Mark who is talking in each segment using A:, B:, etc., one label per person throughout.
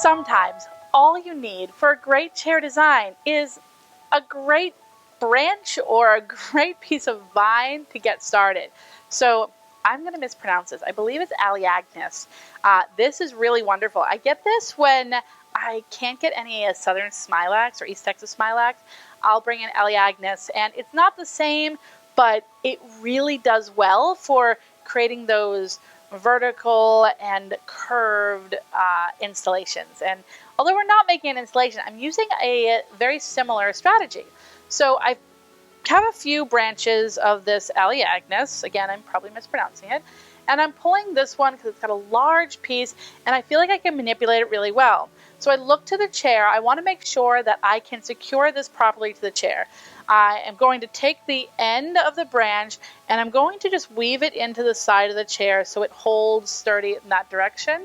A: Sometimes all you need for a great chair design is a great branch or a great piece of vine to get started. So I'm going to mispronounce this. I believe it's Eleagnus. This is really wonderful. I get this when I can't get any Southern Smilax or East Texas Smilax. I'll bring in Eleagnus, and it's not the same, but it really does well for creating those vertical and curved installations. And although we're not making an installation, I'm using a very similar strategy. So I have a few branches of this Eleagnus. Again, I'm probably mispronouncing it. And I'm pulling this one because it's got a large piece and I feel like I can manipulate it really well. So I look to the chair. I want to make sure that I can secure this properly to the chair. I am going to take the end of the branch and I'm going to just weave it into the side of the chair so it holds sturdy in that direction.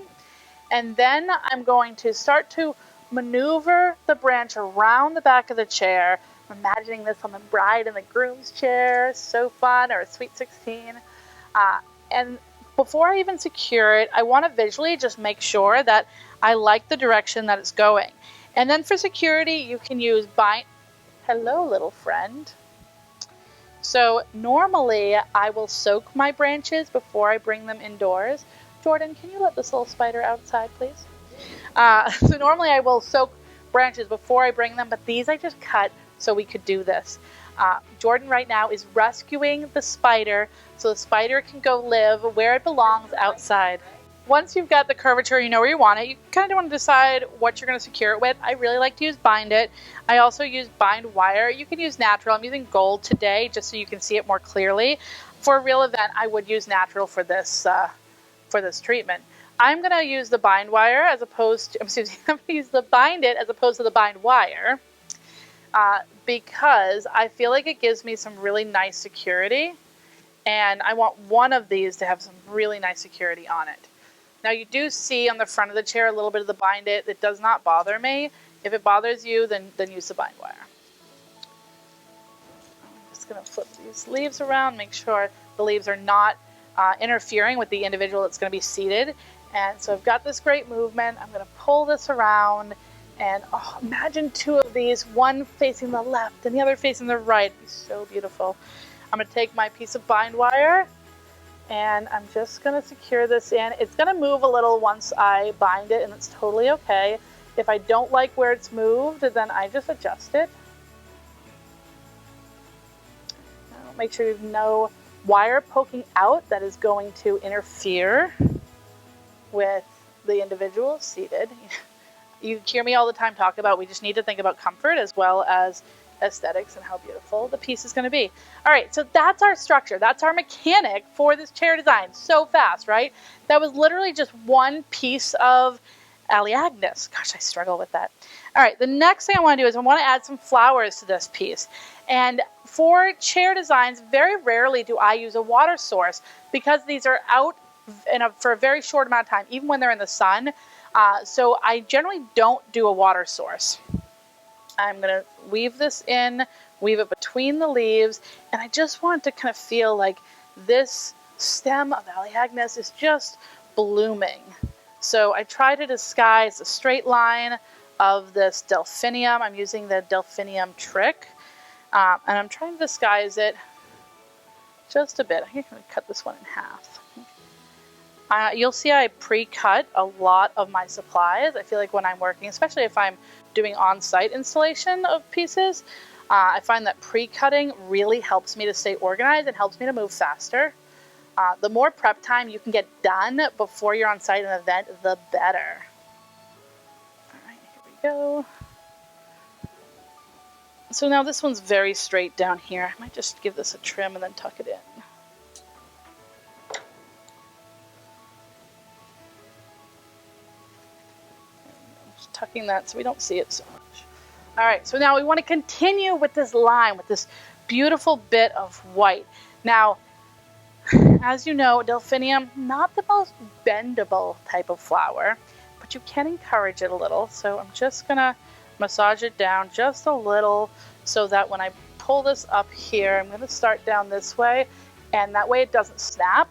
A: And then I'm going to start to maneuver the branch around the back of the chair. I'm imagining this on the bride and the groom's chair, so fun, or a Sweet 16. And before I even secure it, I want to visually just make sure that I like the direction that it's going. And then for security, you can use bind. Hello, little friend. So normally I will soak my branches before I bring them indoors. Jordan, can you let this little spider outside, please? So normally I will soak branches before I bring them, but these I just cut so we could do this. Jordan right now is rescuing the spider so the spider can go live where it belongs, outside. Once you've got the curvature, you know where you want it, you kind of want to decide what you're going to secure it with. I really like to use Bind It. I also use bind wire. You can use natural. I'm using gold today just so you can see it more clearly. For a real event, I would use natural for this treatment. I'm going to use the bind wire as opposed to, I'm going to use the Bind It as opposed to the bind wire because I feel like it gives me some really nice security, and I want one of these to have some really nice security on it. Now you do see on the front of the chair a little bit of the Bind It. It does not bother me. If it bothers you, then use the bind wire. I'm just going to flip these leaves around, make sure the leaves are not interfering with the individual that's going to be seated. And so I've got this great movement. I'm going to pull this around, and imagine two of these, one facing the left and the other facing the right. It'd be so beautiful. I'm going to take my piece of bind wire, and I'm just going to secure this in. It's going to move a little once I bind it, and it's totally okay. If I don't like where it's moved, then I just adjust it. Now, make sure you have no wire poking out that is going to interfere with the individual seated. You hear me all the time talk about we just need to think about comfort as well as aesthetics and how beautiful the piece is going to be. All right, so that's our structure. That's our mechanic for this chair design. So fast, right? That was literally just one piece of Eleagnus. Gosh, I struggle with that. All right, the next thing I want to do is I want to add some flowers to this piece. And for chair designs, very rarely do I use a water source because these are out for a very short amount of time, even when they're in the sun. So I generally don't do a water source. I'm going to weave this in, weave it between the leaves, and I just want to kind of feel like this stem of Eleagnus is just blooming. So I try to disguise the straight line of this Delphinium. I'm using the Delphinium trick, and I'm trying to disguise it just a bit. I'm going to cut this one in half. You'll see I pre-cut a lot of my supplies. I feel like when I'm working, especially if I'm doing on-site installation of pieces, I find that pre-cutting really helps me to stay organized and helps me to move faster. The more prep time you can get done before you're on site in an event, the better. All right, here we go. So now this one's very straight down here. I might just give this a trim and then tuck it in. Tucking that so we don't see it so much. All right, so now we want to continue with this line, with this beautiful bit of white. Now, as you know, Delphinium, not the most bendable type of flower, but you can encourage it a little. So I'm just gonna massage it down just a little so that when I pull this up here, I'm gonna start down this way, and that way it doesn't snap.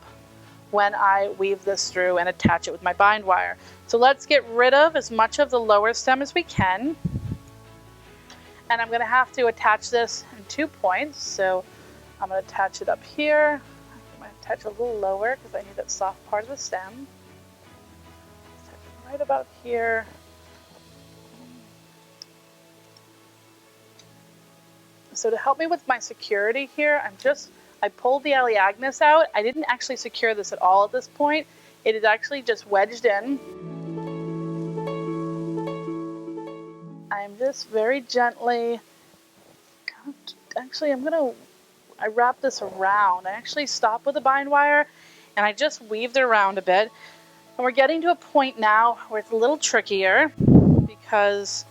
A: when I weave this through and attach it with my bind wire. So let's get rid of as much of the lower stem as we can. And I'm going to have to attach this in 2 points. So I'm going to attach it up here. I'm going to attach it a little lower because I need that soft part of the stem. Attach it right about here. So to help me with my security here, I pulled the Eleagnus out. I didn't actually secure this at all at this point. It is actually just wedged in. I'm just very gently, actually I wrap this around. I actually stop with the bind wire and I just weaved it around a bit. And we're getting to a point now where it's a little trickier because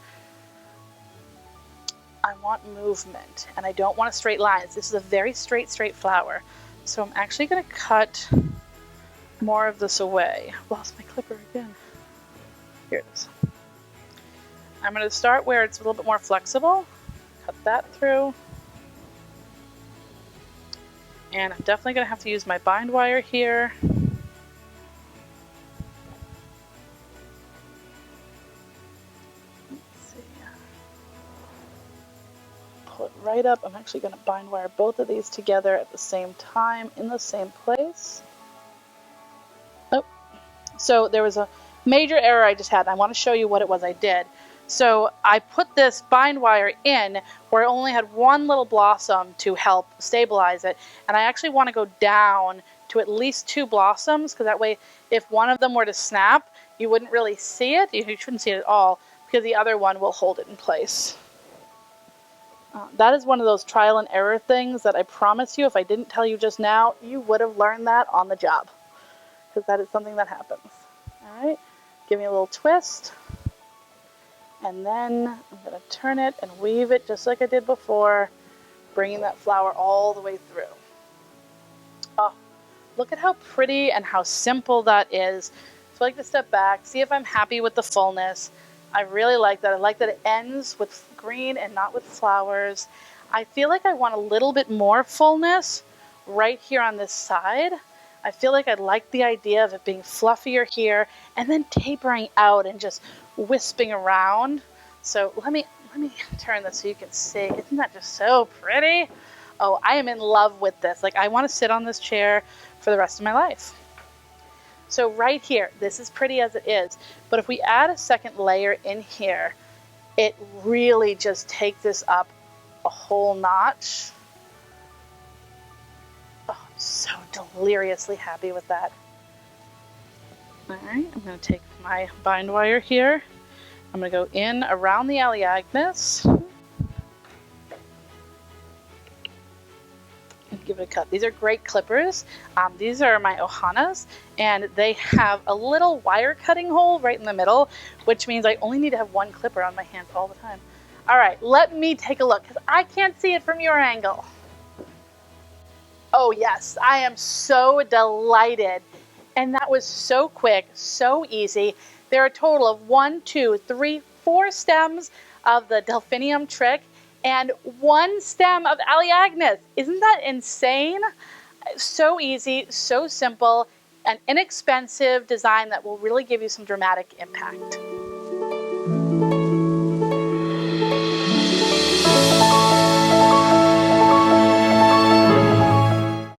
A: I want movement and I don't want straight lines. This is a very straight flower. So I'm actually going to cut more of this away. I've lost my clipper again. Here it is. I'm going to start where it's a little bit more flexible. Cut that through. And I'm definitely going to have to use my bind wire here. It right up. I'm actually going to bind wire both of these together at the same time in the same place. Oh, so there was a major error I just had. I want to show you what it was I did. So I put this bind wire in where it only had one little blossom to help stabilize it, and I actually want to go down to at least 2 blossoms because that way if one of them were to snap, you wouldn't really see it. You shouldn't see it at all because the other one will hold it in place. That is one of those trial and error things that I promise you, if I didn't tell you just now, you would have learned that on the job. Because that is something that happens. Alright, give me a little twist. And then I'm going to turn it and weave it just like I did before, bringing that flower all the way through. Oh, look at how pretty and how simple that is. So I like to step back, see if I'm happy with the fullness. I really like that. I like that it ends with green and not with flowers. I feel like I want a little bit more fullness right here on this side. I feel like I like the idea of it being fluffier here and then tapering out and just wisping around. So let me turn this so you can see. Isn't that just so pretty? Oh, I am in love with this. Like, I want to sit on this chair for the rest of my life. So right here, this is pretty as it is, but if we add a second layer in here, it really just takes this up a whole notch. Oh, I'm so deliriously happy with that. All right, I'm going to take my bind wire here. I'm going to go in around the Eleagnus and give it a cut. These are great clippers. These are my Ohanas, and they have a little wire cutting hole right in the middle, which means I only need to have one clipper on my hand all the time. All right, let me take a look because I can't see it from your angle. Oh yes, I am so delighted. And that was so quick, so easy. There are a total of 1, 2, 3, 4 stems of the Delphinium trick and 1 stem of Eleagnus. Isn't that insane? So easy, so simple, an inexpensive design that will really give you some dramatic impact.